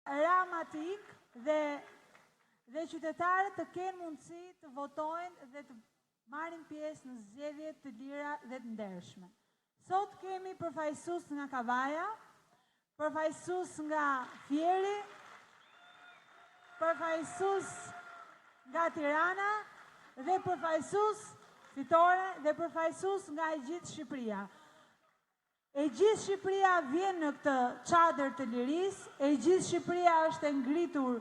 dramatik dhe qytetarët të kenë mundësi të votojnë dhe të marrin pjesë në zgjedhje të lira dhe të ndershme. Sot kemi përfaqësues nga Kavaja, përfaqësues nga Fieri, përfaqësues nga Tirana dhe përfaqësues fitore dhe përfaqësues nga e gjithë Shqipëria. E gjithë Shqipëria vjen në këtë çadër të lirisë, e gjithë Shqipëria është e ngritur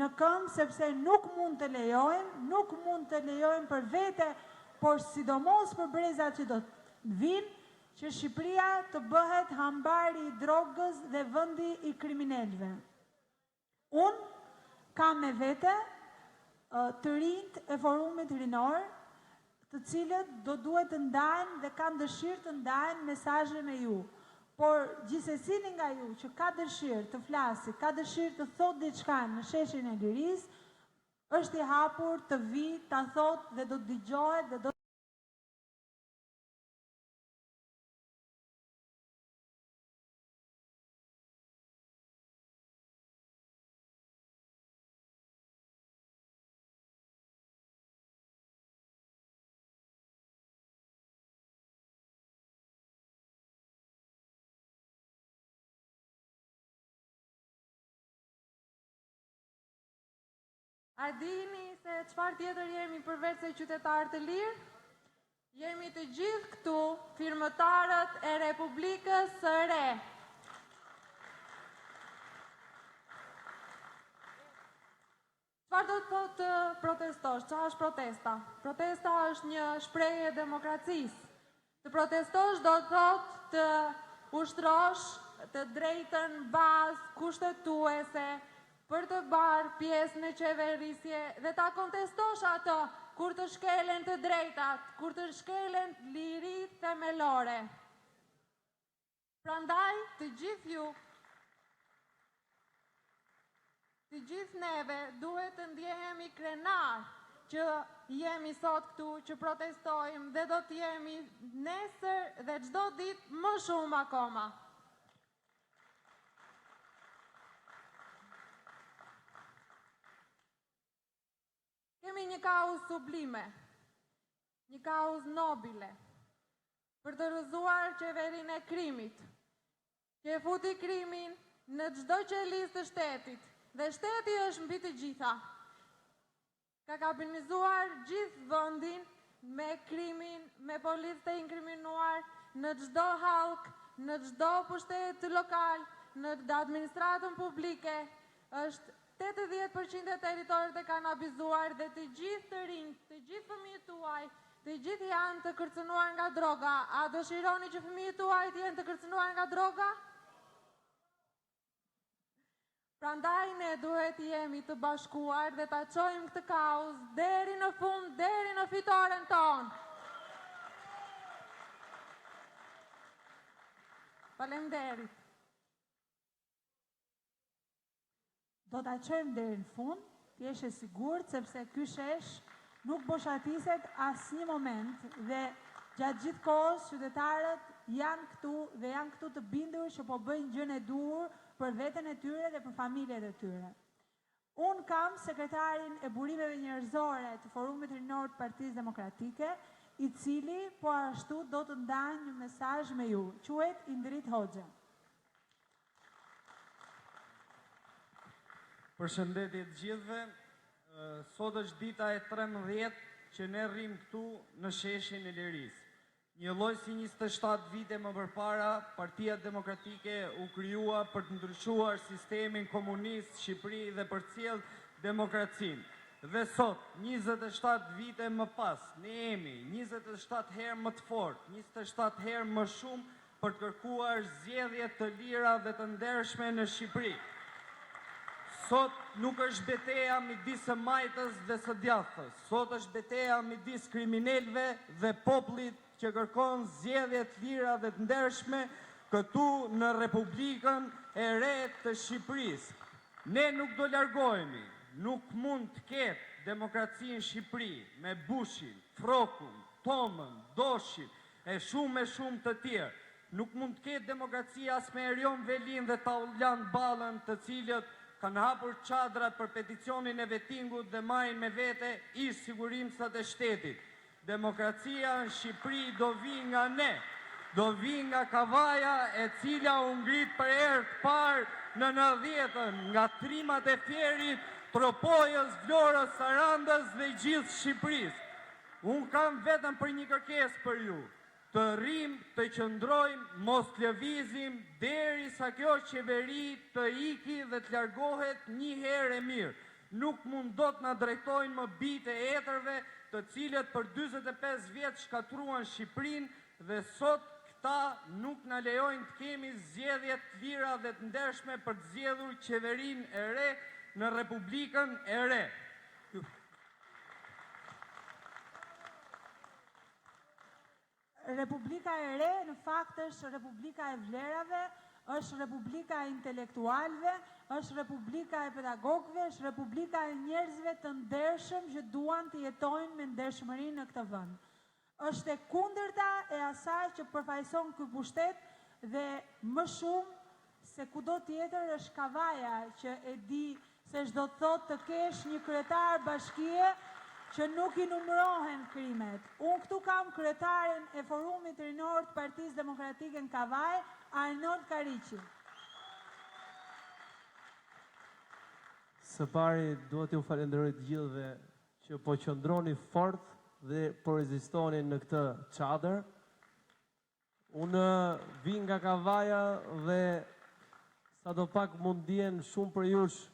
në këmbë sepse nuk mund të lejojmë për vete, por sidomos për brezat që do të vinë, që Shqipëria të bëhet hambari i drogës dhe vendi i kriminalëve. Unë kam me vete të rinjt e forumit rinor, të cilët do duhet të ndajnë dhe kanë dëshirë të ndajnë mesazhe me ju. Por gjithsesi nga ju që ka dëshirë të flasi, ka dëshirë të thotë diçka në sheshin e lirisë, është i hapur të vi, ta thotë dhe do të dëgjohet dhe do A dini se çfarë tjetër jemi përveç se qytetarë të lirë? Jemi të gjithë këtu firmëtarët e Republikës së Re. Çfarë do të thotë protestosh? Çfarë është protesta? Protesta është një shprehje e demokracisë. Të protestosh do të thotë të ushtrosh të drejtën bazë kushtetuese për të barë pjesë në qeverisje dhe ta kontestosh ato kur të shkelen të drejtat, kur të shkelen lirit themelore. Prandaj, të gjithë ju, të gjithë neve, duhet të ndjehemi krenar që jemi sot këtu, që protestojmë dhe do të jemi nesër dhe çdo ditë më shumë akoma. Kemi një kauz sublime, një kauz nobile, për të rrëzuar qeverinë e krimit, që e futi krimin në çdo qelisë të shtetit, dhe shteti është mbi të gjitha. Ka kapinizuar gjithë vendin me krimin, me policë të inkriminuar në çdo hallk, në çdo pushtet lokal, në administratën publike, është 80% e teritorit e kanë abizuar dhe të gjithë të rinjt, të gjithë fëmijët tuaj, të gjithë janë të kërcënuar nga droga. A dëshironi që fëmijët tuaj të jenë të kërcënuar nga droga? Prandaj ne duhet jemi të bashkuar dhe ta çojmë këtë kauz deri në fund, deri në fitoren tonë. Faleminderit. Do ta çojmë deri në fund, ti je e sigurt sepse ky shesh nuk boshatiset asnjë moment dhe gjatë gjithë kohës qytetarët janë këtu dhe janë këtu të bindur që po bëjnë gjën e duhur për veten e tyre dhe për familjet e tyre. Unë kam sekretarin e burimeve njerëzore të Forumit Rinor të Partisë Demokratike, i cili po ashtu do të ndajë një mesazh me ju. Quhet Indrit Hoxha. Përshëndetje të gjithëve, sot është dita e 13 që ne rrim këtu në sheshin e lirisë. Një lloj si 27 vite më përpara, Partia Demokratike u krijua për të ndryshuar sistemin komunist Shqipëri dhe për të sjellë demokracinë. Dhe sot, 27 vite më pas, ne jemi 27 herë më të fortë, 27 herë më shumë për të kërkuar zgjedhje të lira dhe të ndershme në Shqipëri. Sot nuk është beteja midis së majtës dhe së djathtas. Sot është beteja midis kriminalëve dhe popullit që kërkon zgjedhje të lira dhe të ndershme këtu në Republikën e Re të Shqipërisë. Ne nuk do largohemi. Nuk mund të ketë demokraci në Shqipëri me Bushin, Frokun, Tomën, Doshin e shumë të tjerë. Nuk mund të ketë demokraci as me Erion Velin dhe Taulan Ballën, të cilët kanë hapur çadrat për peticionin e vettingut dhe marrin me vete ish sigurimsat e shtetit. Demokracia në Shqipëri do vi nga ne, do vi nga Kavaja e cila u ngrit për herë të parë në 90-ën nga trimat e Fierit, Tropojës, Vlorës, Sarandës dhe gjithë Shqipërisë. Unë kam vetëm për një kërkesë për ju, të rrim, të qëndrojmë, mos të lëvizim deri sa kjo qeveri të iki dhe të largohet një herë e mirë. Nuk mund do të na drejtojnë më bijtë e etërve, të cilët për 45 vjetë shkatruan Shqipërinë dhe sot këta nuk na lejojnë të kemi zgjedhje të lira dhe të ndershme për të zgjedhur qeverinë e re në Republikën e re. Republika e re në fakt është Republika e vlerave, është Republika e intelektualëve, është Republika e pedagogëve, është Republika e njerëzve të ndershëm që duan të jetojnë me ndershmëri në këtë vend. Është e kundërta e asaj që përfaqëson ky pushtet dhe më shumë se kudo tjetër është Kavaja që e di se çdo të thotë të kesh një kryetar bashkie që nuk i numërohen krimet. Unë këtu kam kryetarin e Forumit Rinor të Partisë Demokratike në Kavaj, Arnold Kariqi. Së pari, duhet t'ju falenderoj të gjithëve që po qëndroni fort dhe po rezistoni në këtë çadër. Unë vi nga Kavaja dhe sadopak mund ndjen shumë për jush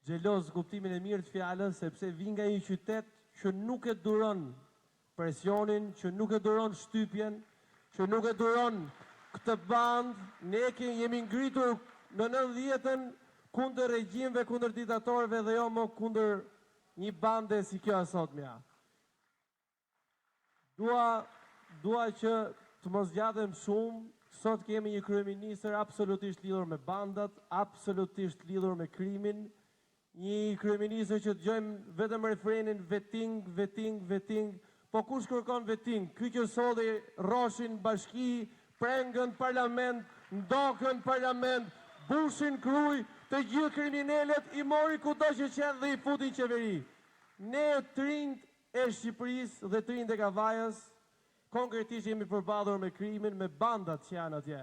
xheloz kuptimin e mirë të fjalës, sepse vi nga një qytet që nuk e duron presionin, që nuk e duron shtypjen, që nuk e duron këtë band. Ne jemi ngritur në 90-ën kundër regjimeve, kundër diktatorëve dhe jo më kundër një bande si kjo sotmja. Dua që të mos zgjatem shumë. Sot kemi një kryeministër absolutisht lidhur me bandat, absolutisht lidhur me krimin. Një kryeministër që dëgjojmë vetëm refrenin vetting, vetting, vetting. Po kush kërkon vetting? Ky që solli Roshin bashki, prengën parlament, ndokën parlament, bushin kruj, të gjithë kriminalet i mori kudo që qenë dhe i futin qeveri. Ne të rinjt e Shqipërisë dhe të rinjt e Kavajës konkretisht jemi përballur me krimin, me bandat që janë atje.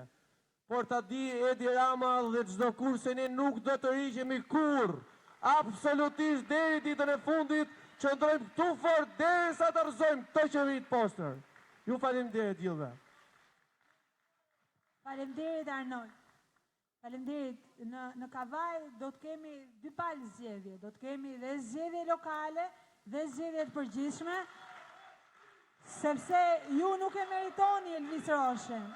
Por ta di Edi Rama dhe çdo kush se ne nuk do të riqemi kurrë. Absolutisht deri ditën e fundit qëndrojmë këtu fort derisa të rrëzojmë këto qeveri të postër. Ju faleminderit gjithëve. Faleminderit Arnold. Faleminderit. Në Kavaj do të kemi dy palë zgjedhje. Do të kemi dhe zgjedhje lokale dhe zgjedhje të përgjithshme, sepse ju nuk e meritoni Elvis Roshen.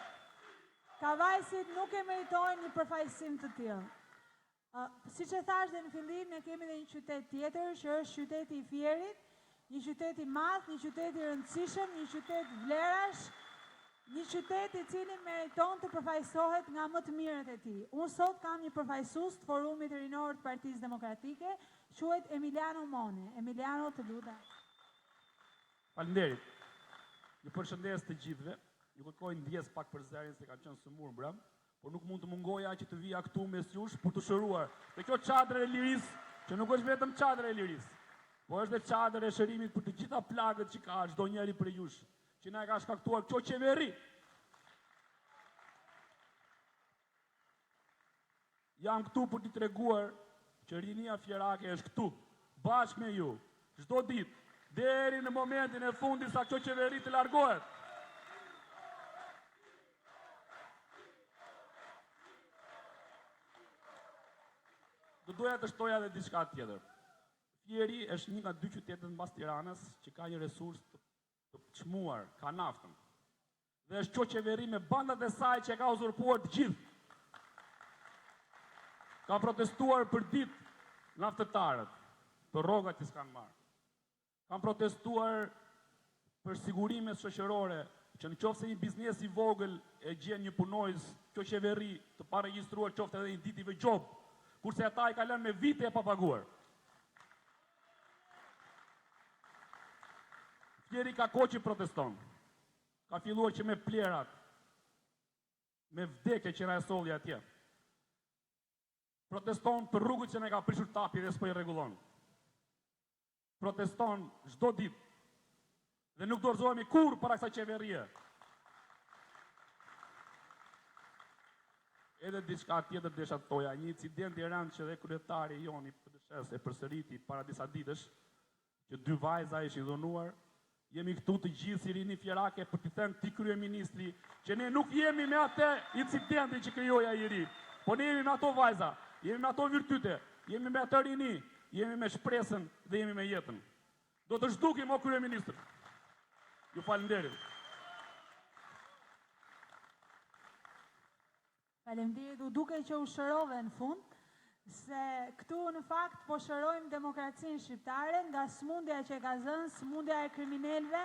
Kavajësit nuk e meritojnë një përfaqësim të tillë. Si që thash dhe në fillim, ne kemi dhe një qytet tjetër, që është qyteti i Fierit, një qytet i madh, një qytet i rëndësishëm, një qytet vlerash, një qytet i cili meriton të përfaqësohet nga më të mirët e tij. Unë sot kam një përfaqësues të Forumit Rinor të Partisë Demokratike, quhet Emiliano Mone. Emiliano, të lutem. Faleminderit. Ju përshëndes të gjithëve. Ju kërkoj ndjes pak për zërin se kanë qenë sëmur mbrëm, por nuk mund të mungoja që të vija këtu mes jush për të shëruar. Dhe kjo çadër e lirisë, që nuk është vetëm çadër e lirisë, por është dhe çadër e shërimit për të gjitha plagët që ka çdo njeri prej jush, që na e ka shkaktuar kjo qeveri. Jam këtu për t'i treguar që rinia fierake është këtu, bashkë me ju, çdo ditë, deri në momentin e fundit sa kjo qeveri të largohet. Do doja të shtoja edhe diçka tjetër. Fieri është një nga dy qytetet mbas Tiranës që ka një resurs të çmuar, ka naftën. Dhe është kjo qeveri me bandat e saj që ka uzurpuar të gjithë. Ka protestuar për ditë naftëtarët, për rrogat që s'kan marrë. Kanë protestuar për sigurimet shoqërore, që në qoftë se një biznes i vogël e gjen një punojës, kjo qeveri të paregjistruar qoftë edhe një ditë i vëgjob, kurse ata i kanë lënë me vite e papaguar. Fieri ka kohë që proteston. Ka filluar që me plerat, me vdekje që na e solli atje. proteston për rrugët që ne ka prishur tapi dhe s'po i rregullon. Proteston çdo ditë dhe nuk dorëzohemi kur para kësaj qeverie. Edhe diçka tjetër desha të thoja, një incident i rëndë që dhe kryetari jon i PDSH-s e përsëriti para disa ditësh, që 2 vajza ishin dhunuar. Jemi këtu të gjithë si rini fjerake për t'i thënë ti kryeministri që ne nuk jemi me atë incidentin që krijoi ai i ri, po ne jemi me ato vajza, jemi me ato virtyte, jemi me atë rini, jemi me shpresën dhe jemi me jetën. Do të zhdukim o kryeministër. Ju falenderit. Faleminderit, u duke që u shërove në fund, se këtu në fakt po shërojmë demokracinë shqiptare nga smundja që ka zënë, smundja e kriminalëve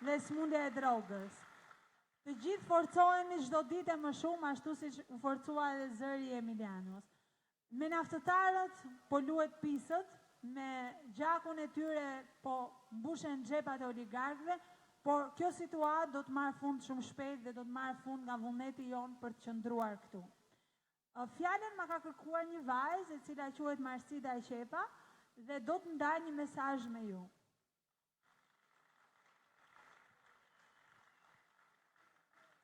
dhe smundja e drogës. Të gjithë forcohemi çdo ditë më shumë, ashtu siç u forcua edhe zëri i Emilianos. Me naftëtarët po luhet pisët, me gjakun e tyre po mbushen xhepat e oligarkëve, por kjo situatë do të marrë fund shumë shpejt dhe do të marrë fund nga vullneti jonë për të qëndruar këtu. Fjallën ma ka kërkuar një vajzë e cila quhet Marsida Qepa dhe do të ndaj një mesazh me ju.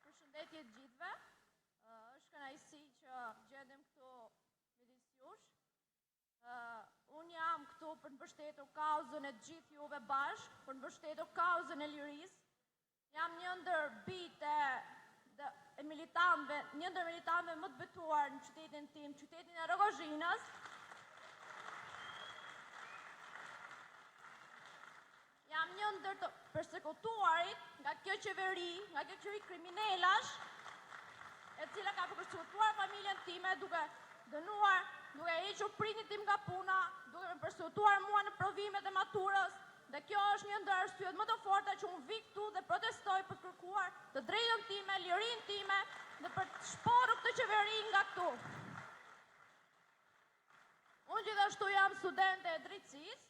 Përshëndetje të gjithëve. Është kënaqësi që gjendem këtu midis jush. Unë jam këtu për të mbështetur kauzën e të gjithë juve bashkë, për të mbështetur kauzën e lirisë. Jam një ndër bitë e militantëve, një ndër militantëve më të betuar në qytetin tim, qytetin e Rogozhinës. Jam një ndër të përsekutuarit nga kjo qeveri, nga kjo qeveri kriminelash, e cila ka përsekutuar familjen time duke dënuar, duke hequr prindin tim nga puna, duke më përsekutuar mua në provimet e maturës, dhe kjo është një ndër arsyet më të forta që unë vi këtu dhe protestoj për kërkuar të drejtën time, lirinë time dhe për të shporur këtë qeveri nga këtu. Unë gjithashtu jam studente e drejtësisë,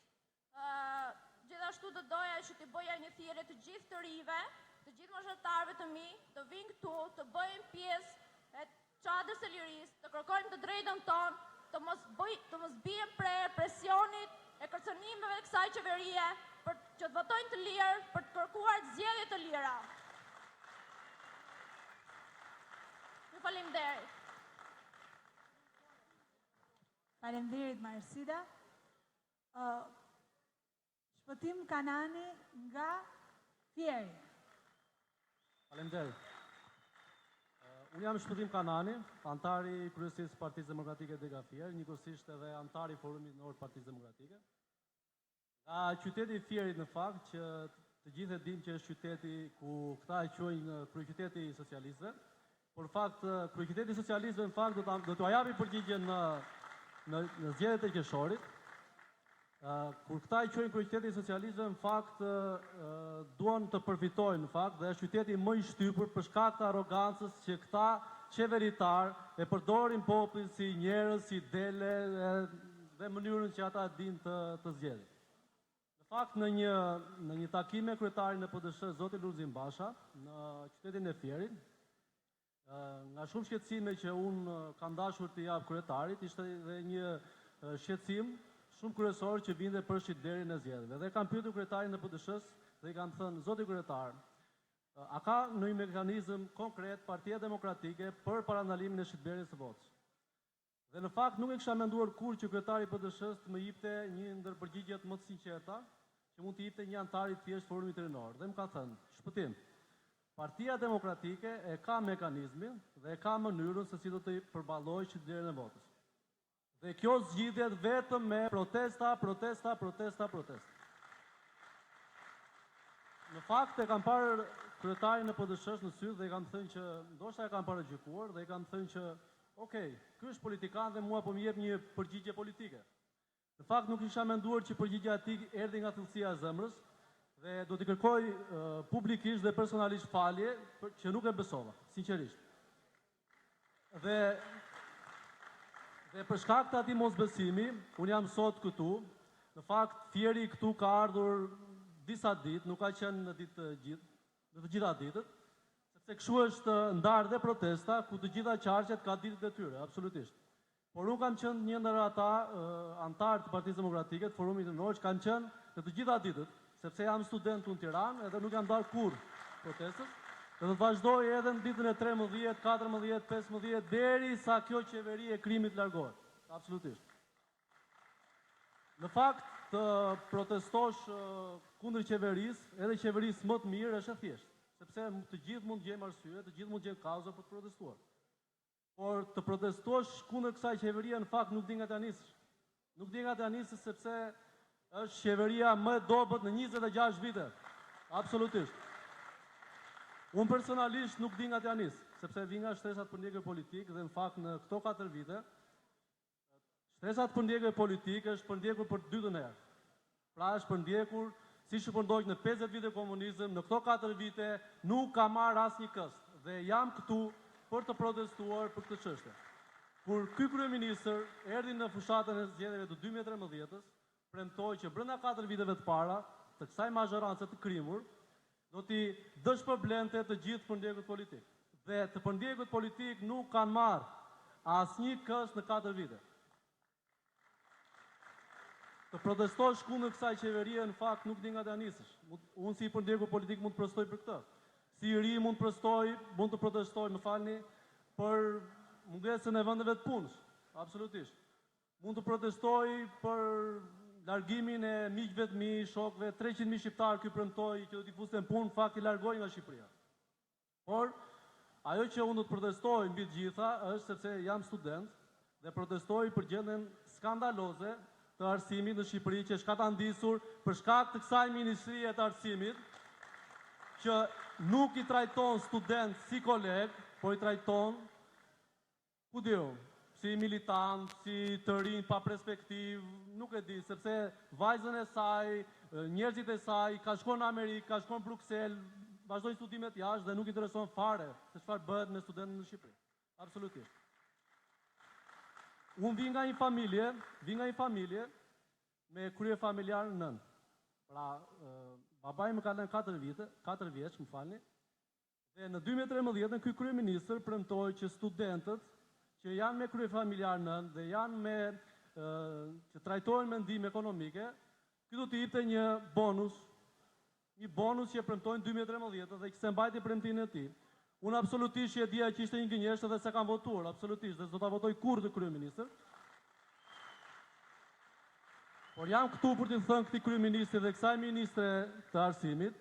gjithashtu të doja që t'i bëja një thirrje të gjithë të rive, të gjithë moshatarëve të mi, të vinë këtu, të bëjmë pjesë e çadrës së lirisë, të kërkojmë të drejtën tonë, të mos bien presionit e kërcënimeve të kësaj qeverie, për që të votojnë të lirë, për të kërkuar zgjedhje të lira. Ju faleminderit. Faleminderit Marsida. Shpëtim Kanani nga Fieri. Faleminderit. Unë jam Shpëtim Kanani, antari i kryesisë Partisë Demokratike Dega Fier, njëkohësisht edhe antari i Forumit Nord Partisë Demokratike. Nga qyteti i Fierit në fakt që të gjithë e dim që është qyteti ku këta e quajnë kryeqyteti i socialistëve, por fakt kryeqyteti i socialistëve në fakt do t'u japi përgjigjen në zgjedhjet e qershorit. Kur këta i quajnë kryeqyteti i socialistëve në fakt duan të përfitojnë në fakt dhe është qyteti më i shtypur për shkak të arrogancës që këta qeveritar e përdorin popullin si njerëz, si dele dhe mënyrën që ata din të zgjedhin. Në fakt në një takim me kryetarin e PDSH zotin Lulzim Basha në qytetin e Fierit, nga shumë shqetësime që unë kam dashur të jap kryetarit, ishte dhe një shqetësim shumë kryesor që vinte për shitblerjen e zgjedhjeve. Dhe kam pyetur kryetarin e PDSH-s dhe i kam thënë, zoti kryetar, a ka ndonjë mekanizëm konkret Partia Demokratike për parandalimin e shitblerjes së votës? Dhe në fakt nuk e kisha menduar kur që kryetari i PDSH-s të më jepte një ndër përgjigjet më të sinqerta që mund të jepte një antar i thjesht Forumit Rinor. Dhe më ka thënë, Shpëtim, Partia Demokratike e ka mekanizmin dhe e ka mënyrën se si do të përballojë shitblerjen e votës. Dhe kjo zgjidhet vetëm me protesta. Në fakt e kam parë kryetarin e PDSH-s në sy dhe i kam thënë që ndoshta e kam paragjykuar dhe i kam thënë që okej, ky është politikan dhe mua po më jep një përgjigje politike. Në fakt nuk isha menduar që përgjigja e tij erdhi nga thellësia e zemrës dhe do t'i kërkoj publikisht dhe personalisht falje që nuk e besova, sinqerisht. Dhe për shkak të atij mosbesimi, unë jam sot këtu. Në fakt Fieri këtu ka ardhur disa ditë, nuk ka qenë në të gjitha ditët, sepse kështu është ndarë dhe protesta ku të gjitha qarqet ka ditët e tyre, absolutisht. por unë kam qenë një ndër ata antarë të Partisë Demokratike, të Forumit Nënor, që kanë qenë në të gjitha ditët, sepse jam student në Tiranë edhe nuk jam dalë kurrë protestës, dhe do të vazhdoj edhe në ditën e 13, 14, 15 deri sa kjo qeveri e krimit largohet. Absolutisht. Në fakt, të protestosh kundër qeverisë, edhe qeverisë më të mirë është e thjeshtë, sepse të gjithë mund gjejmë arsye, të gjithë mund gjejmë kauza për të protestuar. Por të protestosh kundër kësaj qeverie në fakt nuk di nga t'ja nisësh. Nuk di nga t'ja nisësh sepse është qeveria më e dobët në 26 vite. Absolutisht. Unë personalisht nuk di nga t'ja nisë, sepse vi nga shtresat për ndjekje politikë dhe në fakt në këto 4 vite, shtresat për ndjekje politikë është përndjekur për 2 herë. Pra është përndjekur, si që përndojkë në 50 vite komunizëm, në këto 4 vite nuk ka marrë asnjë këst. Dhe jam këtu për të protestuar për këtë çështje. Kur ky kryeministër erdhi në fushatën e zgjedhjeve të 2013-s, premtoi që brenda 4 viteve të para të kësaj mazhorance të krimur, do t'i dëshpërblente të gjithë përndjekët politik. Dhe të përndjekët politik nuk kanë marrë asnjë këst në 4 vite. Të protestosh kundër kësaj qeverie në fakt nuk di nga t'ja nisësh. Unë si përndjekur politik mund të protestoj për këtë. Si i ri mund të protestoj, më falni, për mungesën e vendeve të punës. Absolutisht. Mund të protestoj për largimin e miqve të mi, shokëve, 300.000 shqiptarë ky premtoi që do t'i fusten punë, në fakt i largoi nga Shqipëria. Por ajo që unë do të protestoj mbi të gjitha është sepse jam student dhe protestoj për gjendjen skandaloze të arsimit në Shqipëri që është katandisur për shkak të kësaj Ministrie të Arsimit që nuk i trajton student si koleg, po i trajton, ku diu, si militant, si të rinj pa perspektiv, nuk e di, sepse vajzën e saj, njerëzit e saj, ka shkon në Amerikë, ka shkon në Bruxelles, vazhdojnë studimet jashtë dhe nuk intereson fare se çfarë bëhet me studentët në Shqipëri. Absolutisht. Unë vi nga një familje me krye familjar në nënë. Pra, babaj më ka lënë 4 vjeç, më falni, dhe në 2013 ky kryeministër premtoi që studentët që janë me krye familjar nën dhe janë që trajtohen me ndihmë ekonomike, ky do t'i jepte një bonus që e premtojnë 2013 dhe kishte mbajti premtimin e tij. Unë absolutisht e dija që ishte një gënjeshtër dhe se kam votuar, absolutisht, dhe s'do ta votoj kurrë të kryeministër. Por jam këtu për t'i thënë këtij kryeministri dhe kësaj ministre të arsimit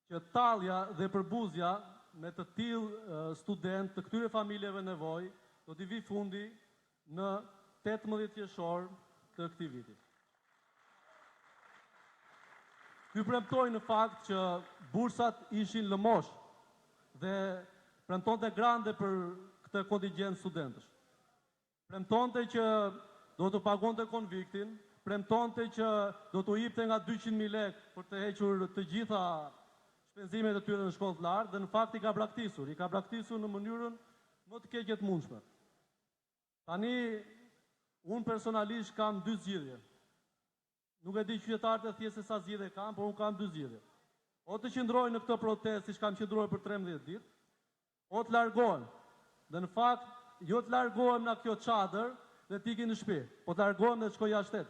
që tallja dhe përbuzja me të tillë student të këtyre familjeve nevojë do t'i vi fundi në 18 qershor të këtij viti. Ky premtoi në fakt që bursat ishin lëmosh dhe premtonte grande për këtë kontingjent studentësh. Premtonte që do të pagonte konviktin, premtonte që do t'u jepte nga 200.000 lekë për të hequr të gjitha shpenzimet e tyre në shkollë të lartë dhe në fakt i ka braktisur në mënyrën më të keqe të mundshme. Tani, unë personalisht kam 2 zgjidhje. Nuk e di qytetarët e thjesht se sa zgjidhje kam, por unë kam 2 zgjidhje. O të qëndrojnë në këtë protestë siç kam qëndruar për 13 ditë, o të largohen. Dhe në fakt, jo të largohem nga kjo çadër dhe t'ikin në shtëpi, po të largohem dhe të shkoj jashtë.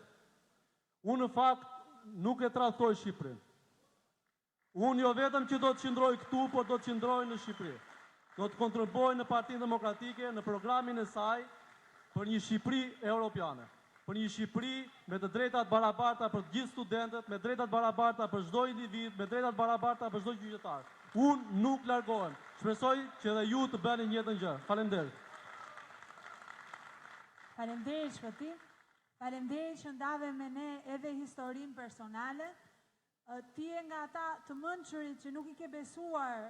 Unë në fakt nuk e tradhtoj Shqipërinë. Unë jo vetëm që do të qëndroj këtu, por do të qëndroj në Shqipëri. Do të kontribuoj në Partinë Demokratike në programin e saj për një Shqipëri europiane. Për një Shqipëri me të drejtat barabarta për të gjithë studentët, me drejtat barabarta për çdo individ, me drejtat barabarta për çdo qytetar. Unë nuk largohem. Shpresoj që dhe ju të bëni njëjtën gjë. Faleminderit. Faleminderit Shpëti. Faleminderit që ndave me ne edhe historinë personale. Ti je nga ata të mençurit që nuk i ke besuar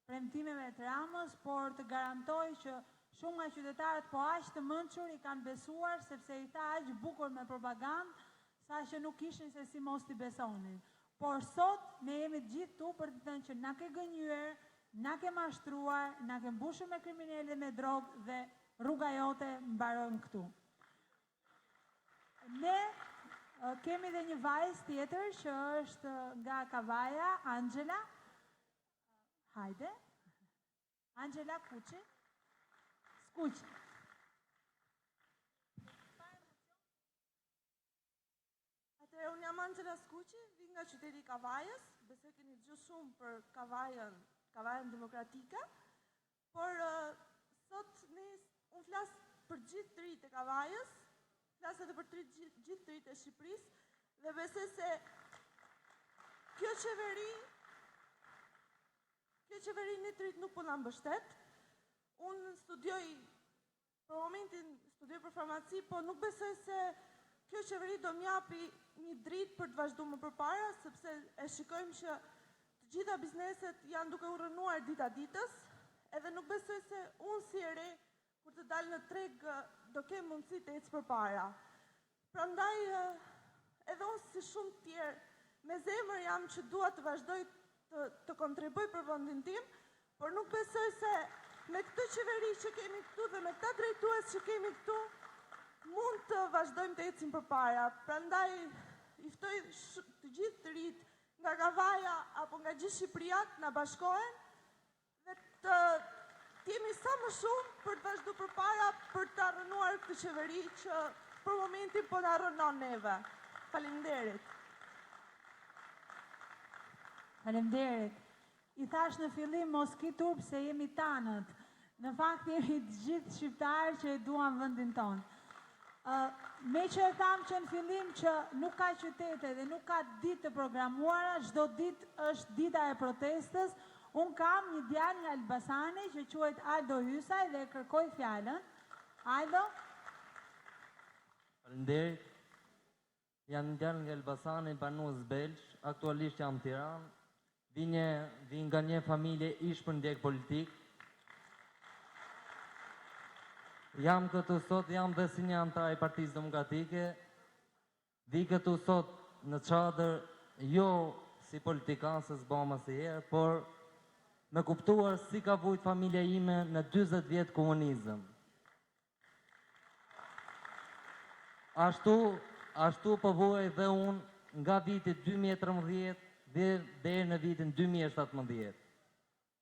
premtimeve të Ramës, por të garantoj që shumë nga qytetarët po aq të mençur i kanë besuar sepse i tha aq bukur me propagandë, sa që nuk kishin se si mos t'i besonin. Por sot ne jemi të gjithë tu për të thënë që na ke gënjur, na ke mashtruar, na ke mbushur me kriminalë dhe me drogë dhe rruga jote mbaron këtu. Ne kemi dhe një vajzë tjetër që është nga Kavaja, Angela. Hajde. Angela Skuqi. Angela Skuqi, vi nga qyteti i Kavajës, besoj keni dëgjuar shumë për Kavajën demokratike, por sot unë flas për gjithë të rinjtë e Kavajës, flas edhe për gjithë të rinjtë e Shqipërisë dhe besoj se kjo qeveri një të rinjtë nuk po na mbështet. Unë për momentin studioj për farmaci, po nuk besoj se kjo qeveri do m'japi një dritë për të vazhduar më përpara, sepse e shikojmë që të gjitha bizneset janë duke u rënuar dita ditës, edhe nuk besoj se unë si e re, kur të dalë në treg, do kem mundësi të ecë përpara. Prandaj, edhe unë si shumë tjerë, me zemër jam që dua të vazhdoj të kontribuj për vendin tim, por nuk besoj se me këtë qeveri që kemi këtu dhe me këta drejtues që kemi këtu, mund të vazhdojmë të ecim përpara. Prandaj, i ftoj të gjithë të rinjtë nga Kavaja apo nga gjithë Shqipëria të na bashkohen dhe të jemi sa më shumë për të vazhduar përpara për të rënuar këtë qeveri që për momentin po na rënon neve. Faleminderit. Faleminderit. I thash në fillim mos ki turp se jemi tanët. Në fakt jemi të gjithë shqiptarë që e duan vendin tonë. Me që e thamë që në fillim që nuk ka qytete dhe nuk ka ditë të programuara, çdo ditë është dita e protestës, unë kam një djalë nga Elbasani që quhet Aldo Hysaj dhe kërkoj fjalën. Aldo? Faleminderit. Jam një djalë nga Elbasani, banues belgj, aktualisht jam në Tiranë. Vi nga një familje ishpërndjek politik. Jam këtu sot, jam dhe si një antar i Partisë Demokratike. Vi këtu sot në çadër, jo si politikan se s'bëm asnjëherë, por me kuptuar si ka vujt familja ime në 40 vjet komunizëm. Ashtu po vuaj dhe unë nga viti 2013 deri në vitin 2017.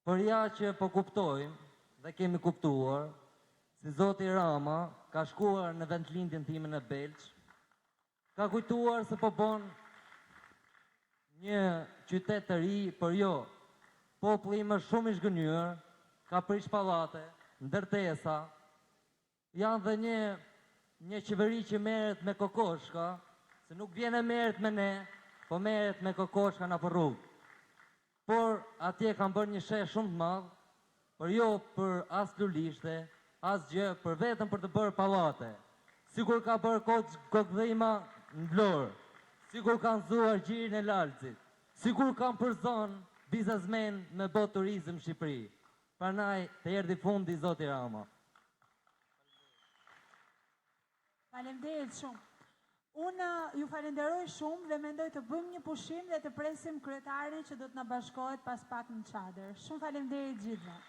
Por ja që po kuptojmë dhe kemi kuptuar si Zoti Rama ka shkuar në vendlindjen time në Belgj, ka kujtuar se po bon një qytet të ri, por jo, populli më shumë i zhgënjur, ka prish pallate, ndërtesa, janë dhe një qeveri që merret me kokoshka, se nuk vjen e merret me ne, po merret me kokoshka në rrugë. Por atje kanë bërë një sheh shumë të madh, por jo për as lulishte, as gjë, për vetëm për të bërë pallate. Sikur ka bërë kokdhima në Vlorë, sikur kanë zuar gjirin e Lalcit, sikur kanë përzon biznesmen me bot turizëm në Shqipëri. Prandaj të erdhi fundi Zoti Rama. Faleminderit shumë. Unë ju falenderoj shumë dhe mendoj të bëjmë një pushim dhe të presim kryetarin që do të na bashkohet pas pak në çadër. Shumë faleminderit gjithëve.